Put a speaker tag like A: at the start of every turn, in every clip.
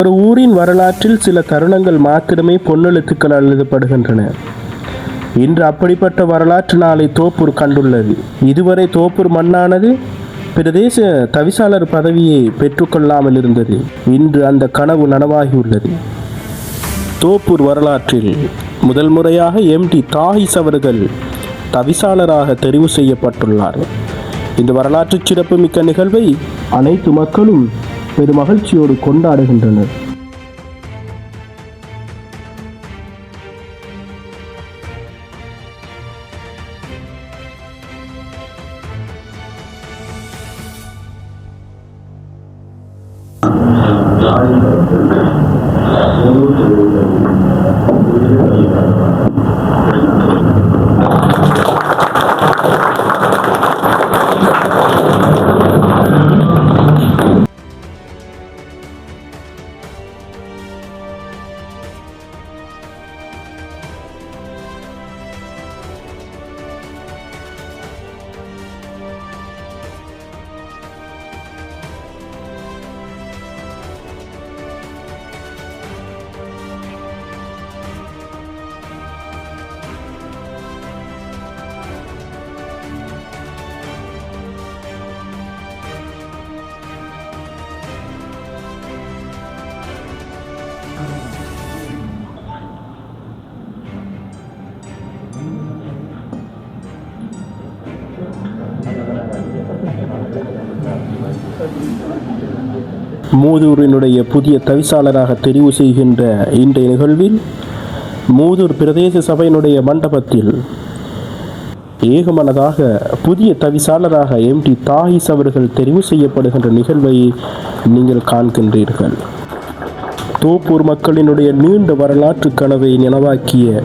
A: ஒரு ஊரின் வரலாற்றில் சில தருணங்கள் மாத்திரமே பொன்னெழுத்துக்கள் எழுதப்படுகின்றன. இன்று அப்படிப்பட்ட வரலாற்று நாளை தோப்பூர் கண்டுள்ளது. இதுவரை தோப்பூர் மண்ணானது பிரதேச தவிசாளர் பதவியை பெற்றுக்கொள்ளாமல் இருந்தது. இன்று அந்த கனவு நனவாகியுள்ளது. தோப்பூர் வரலாற்றில் முதல் முறையாக எம்டி தாஹிஸ் அவர்கள் தவிசாளராக தெரிவு செய்யப்பட்டுள்ளார். இந்த வரலாற்று சிறப்புமிக்க நிகழ்வை அனைத்து மக்களும் பெரும் மகிழ்ச்சியோடு கொண்டாடுகின்றனர். மூதூரினுடைய புதிய தவிசாளராக தெரிவு செய்கின்ற இன்றைய நிகழ்வில் மூதூர் பிரதேச சபையினுடைய மண்டபத்தில் ஏகமனதாக புதிய தவிசாளராக எம்டி தாஹிஸ் அவர்கள் தெரிவு செய்யப்படுகின்ற நிகழ்வை நீங்கள் காண்கின்றீர்கள். தோப்பூர் மக்களினுடைய நீண்ட வரலாற்று கனவை நினைவாக்கிய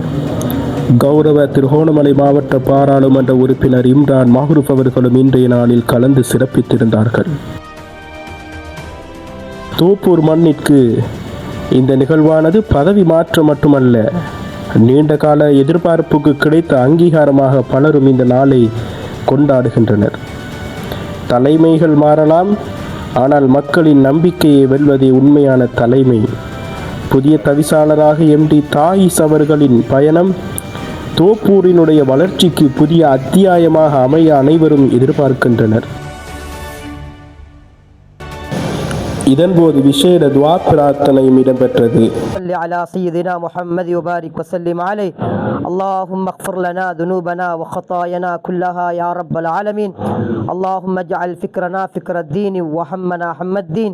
A: கௌரவ திருகோணமலை மாவட்ட பாராளுமன்ற உறுப்பினர் இம்ரான் மாஹ்ரூப் அவர்களும் இன்றைய நாளில் கலந்து சிறப்பித்திருந்தார்கள். தோப்பூர் மண்ணிற்கு இந்த நிகழ்வானது பதவி மாற்றம் மட்டுமல்ல, நீண்ட கால எதிர்பார்ப்புக்கு கிடைத்த அங்கீகாரமாக பலரும் இந்த நாளை கொண்டாடுகின்றனர். தலைமைகள் மாறலாம், ஆனால் மக்களின் நம்பிக்கையை வெல்வதே உண்மையான தலைமை. புதிய தவிசாளராக எம்டி தாஹிஸ் அவர்களின் பயணம் தோப்பூரினுடைய வளர்ச்சிக்கு புதிய அத்தியாயமாக அமைய அனைவரும் எதிர்பார்க்கின்றனர். இதன்போது விசேட துஆ பிரார்த்தனையும் இடம்பெற்றது.
B: على سيدنا محمد وبارك وسلم عليه اللهم اغفر لنا ذنوبنا وخطايانا كلها يا رب العالمين اللهم اجعل فكرنا فكر الدين وهمنا هم الدين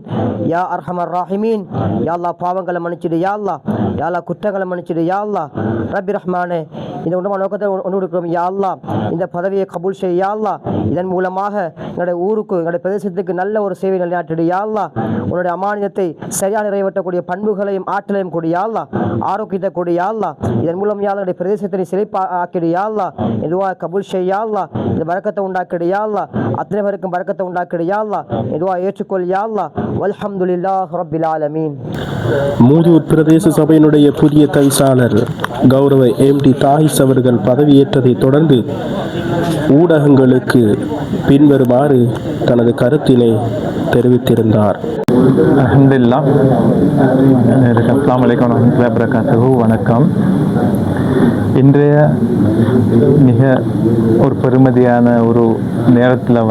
B: يا ارحم الراحمين يا الله பாவங்களை மன்னிச்சிடு யா அல்லாஹ், யா அல்லாஹ் குற்றங்களை மன்னிச்சிடு யா அல்லாஹ். ரப்பி ரஹ்மானே, இந்த உண்மை நோக்கத்தை ஒன்று யா அல்லாஹ், இந்த பதவியை கபூல் செய் யா அல்லாஹ். இதன் மூலமாக எங்களுடைய ஊருக்கு எங்களுடைய பிரதேசத்துக்கு நல்ல ஒரு சேவை நிலைநாட்டிடு யா அல்லாஹ். உன்னுடைய அமானியத்தை சரியாக நிறைவேற்றக்கூடிய பண்புகளையும் ஆற்றலையும் கூடிய யா அல்லாஹ், ஆரோக்கியத்தை கூடிய யா அல்லாஹ். இதன் மூலம் யா அல்லாஹ் பிரதேசத்தை சிலைப்பாக்கிடு யா அல்லாஹ். இதுவா கபூல் செய் யா அல்லாஹ். இந்த பரக்கத்தை உண்டாக்கிடு யா அல்லாஹ். அத்தனை பேருக்கும் பரக்கத்தை உண்டாக்கிடு யா அல்லாஹ். இதுவா ஏற்றுக்கொள் யா அல்லாஹ். வல்ஹம்துலில்லாஹி ரப்பில் ஆலமீன்.
A: மூதூர் பிரதேச சபையினுடைய புதிய தவிசாளர் கௌரவ எம்டி தாஹிஸ் அவர்கள் பதவியேற்றதை தொடர்ந்து ஊடகங்களுக்கு பின்வருமாறு தனது கருத்தினை தெரிவித்திருந்தார்.
C: அல்ஹம்துலில்லாஹ். அஸ்ஸலாமு அலைக்கும் வரஹ்மத்துல்லாஹி வபரகாத்துஹு. வணக்கம். இன்றைய மிக ஒரு பெருமதியான ஒரு நேரத்தில்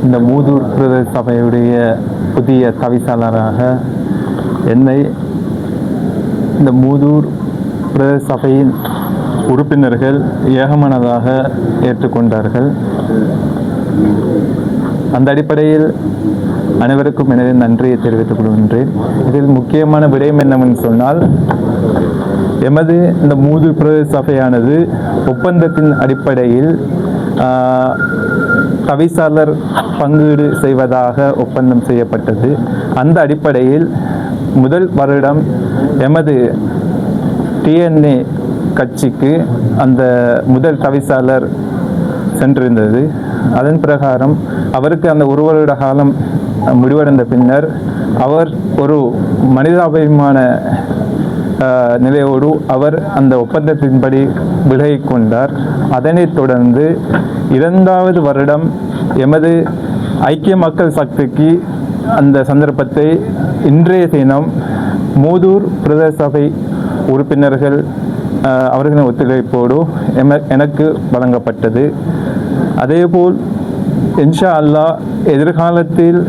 C: இந்த மூதூர் பிரதேச சபையுடைய புதிய தவிசாளராக என்னை இந்த மூதூர் பிரதேச சபையின் உறுப்பினர்கள் ஏகமனதாக ஏற்றுக்கொண்டார்கள். அந்த அடிப்படையில் அனைவருக்கும் எனது நன்றியை தெரிவித்துக் கொள்கின்றேன். இதில் முக்கியமான விடயம் என்னவென்று சொன்னால், எமது இந்த மூதூர் பிரதேச சபையானது ஒப்பந்தத்தின் அடிப்படையில் தவிசாளர் பங்கீடு செய்வதாக ஒப்பந்தம் செய்யப்பட்டது. அந்த அடிப்படையில் முதல் வருடம் எமது டிஎன்ஏ கட்சிக்கு அந்த முதல் தவிசாளர் சென்றிருந்தது. அதன் பிரகாரம் அவருக்கு அந்த ஒரு வருட காலம் முடிவடைந்த பின்னர் அவர் ஒரு மனிதாபிமான நிலையோடு அவர் அந்த ஒப்பந்தத்தின்படி விலகிக் கொண்டார். அதனைத் தொடர்ந்து 2வது வருடம் எமது ஐக்கிய மக்கள் சக்திக்கு அந்த சந்தர்ப்பத்தை இன்றைய தினம் மூதூர் பிரதேச சபை உறுப்பினர்கள் அவர்களின் ஒத்துழைப்போடு எனக்கு வழங்கப்பட்டது. அதேபோல் இன்ஷா அல்லாஹ் எதிர்காலத்தில்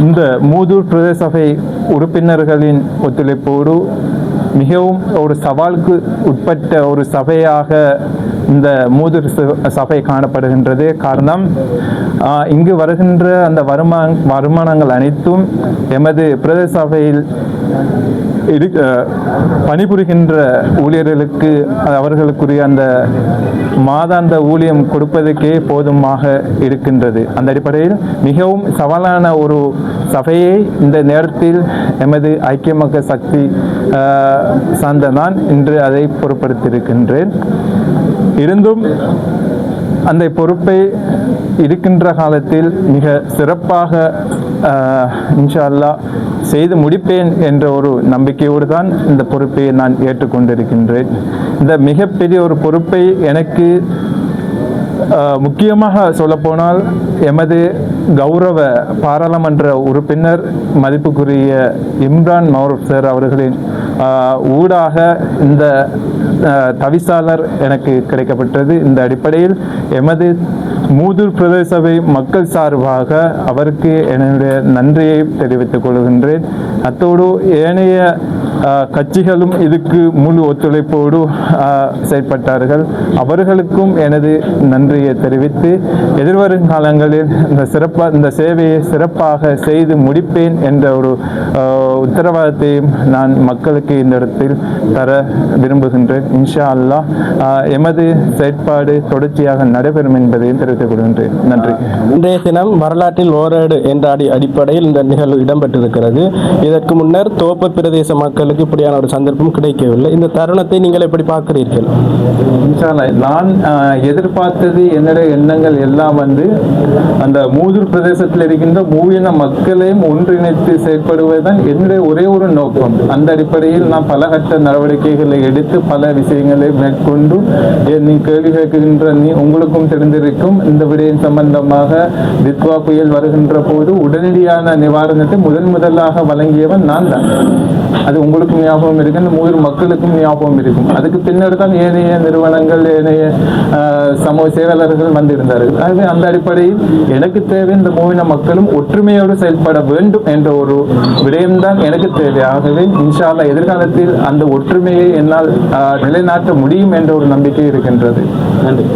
C: இந்த மூதூர் பிரதேச சபை உறுப்பினர்களின் ஒத்துழைப்போடு மிகவும் ஒரு சவாலுக்கு உட்பட்ட ஒரு சபையாக இந்த மூதூர் சபை காணப்படுகின்றது. காரணம், இங்கு வருகின்ற அந்த வருமானங்கள் அனைத்தும் எமது பிரதேச சபையில் பணிபுரிகின்ற ஊழியர்களுக்கு அவர்களுக்குரிய அந்த மாதாந்த ஊழியம் கொடுப்பதற்கே போதுமாக இருக்கின்றது. அந்த அடிப்படையில் மிகவும் சவாலான ஒரு சபையை இந்த நேரத்தில் எமது ஐக்கிய மக்கள் சக்தி சார்ந்த நான் இன்று அதை பொறுப்படுத்தியிருக்கின்றேன். இருந்தும் அந்த பொறுப்பை இருக்கின்ற காலத்தில் மிக சிறப்பாக இன்ஷா அல்லாஹ் செய்து முடிப்பேன் என்ற ஒரு நம்பிக்கையோடு தான் இந்த பொறுப்பை நான் ஏற்றுக்கொண்டிருக்கின்றேன். இந்த மிகப்பெரிய ஒரு பொறுப்பை எனக்கு முக்கியமாக சொல்லப்போனால் எமது கௌரவ பாராளுமன்ற உறுப்பினர் மதிப்புக்குரிய இம்ரான் மௌரூப் சார் அவர்களின் ஊடாக இந்த தவிசாளர் எனக்கு கிடைக்கப்பட்டது. இந்த அடிப்படையில் எமது மூதூர் பிரதேச சபை மக்கள் சார்பாக அவருக்கு என்னுடைய நன்றியை தெரிவித்துக் கொள்கின்றேன். அத்தோடு ஏனைய கட்சிகளும் இதுக்கு முழு ஒத்துழைப்போடு செயல்பட்டார்கள். அவர்களுக்கும் எனது நன்றியை தெரிவித்து எதிர்வரும் காலங்களில் இந்த சேவையை சிறப்பாக செய்து முடிப்பேன் என்ற ஒரு உத்தரவாதத்தையும் நான் மக்களுக்கு இந்த இடத்தில் தர விரும்புகின்றேன். இன்ஷா அல்லாஹ் எமது செயற்பாடு தொடர்ச்சியாக நடைபெறும் என்பதையும் தெரிவித்துக் கொள்கின்றேன். நன்றி.
A: இன்றைய தினம் வரலாற்றில் ஓரேடு என்ற அடிப்படையில் இந்த நிகழ்வு இடம்பெற்றிருக்கிறது. இதற்கு முன்னர் தோப்பு பிரதேச மக்களுக்கு இப்படியான ஒரு சந்தர்ப்பம் கிடைக்கவில்லை. இந்த தருணத்தை நீங்கள் எப்படி பார்க்கிறீர்கள்?
C: இன்ஷா அல்லாஹ் நான் எதிர்பார்த்தது என்னுடைய எண்ணங்கள் எல்லாம் அந்த மூதூர் பிரதேசத்தில் இருக்கின்ற மூவின மக்களையும் ஒன்றிணைத்து செயல்படுவதுதான் என்னுடைய ஒரே ஒரு நோக்கம். அந்த அடிப்படையில் நான் பல கட்ட நடவடிக்கைகளை எடுத்து பல விஷயங்களை மேற்கொண்டு நீ கேள்வி கேட்கின்ற உங்களுக்கும் தெரிந்திருக்கும் இந்த விடயம் சம்பந்தமாக தித்வா புயல் வருகின்ற போது உடனடியான நிவாரணத்தை முதலாக வழங்கியவன் நான் தான். அது உங்களுக்கும் ஞாபகம் இருக்கு, இந்த மூதூர் மக்களுக்கும் ஞாபகம் இருக்கும். அதுக்கு பின்னர் தான் ஏனைய நிறுவனங்கள் ஏனைய சமூக சேவையாளர்கள் வந்திருந்தார்கள். ஆகவே அந்த அடிப்படையில் எனக்கு தேவை இந்த மூவின மக்களும் ஒற்றுமையோடு செயல்பட வேண்டும் என்ற ஒரு விடயம்தான் எனக்கு தேவை. ஆகவே இன்ஷா அல்லாஹ் எதிர்காலத்தில் அந்த ஒற்றுமையை என்னால் நிலைநாட்ட முடியும் என்ற ஒரு நம்பிக்கை இருக்கின்றது. நன்றி.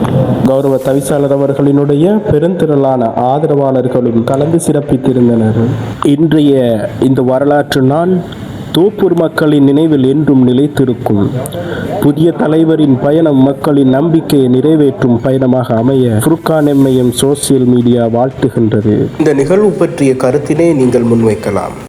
A: கௌரவ தவிசாளர் அவர்களினுடைய பெருந்திரளான ஆதரவாளர்களும் கலந்து சிறப்பித்திருந்தனர். இன்றைய இந்த வரலாற்று நாள் தோப்பூர் மக்களின் நினைவில் என்றும் நிலைத்திருக்கும். புதிய தலைவரின் பயணம் மக்களின் நம்பிக்கையை நிறைவேற்றும் பயணமாக அமைய ஃபுர்கான் எம்ஐஎம் சோசியல் மீடியா வாழ்த்துகின்றது. இந்த நிகழ்வு பற்றிய கருத்தினை நீங்கள் முன்வைக்கலாம்.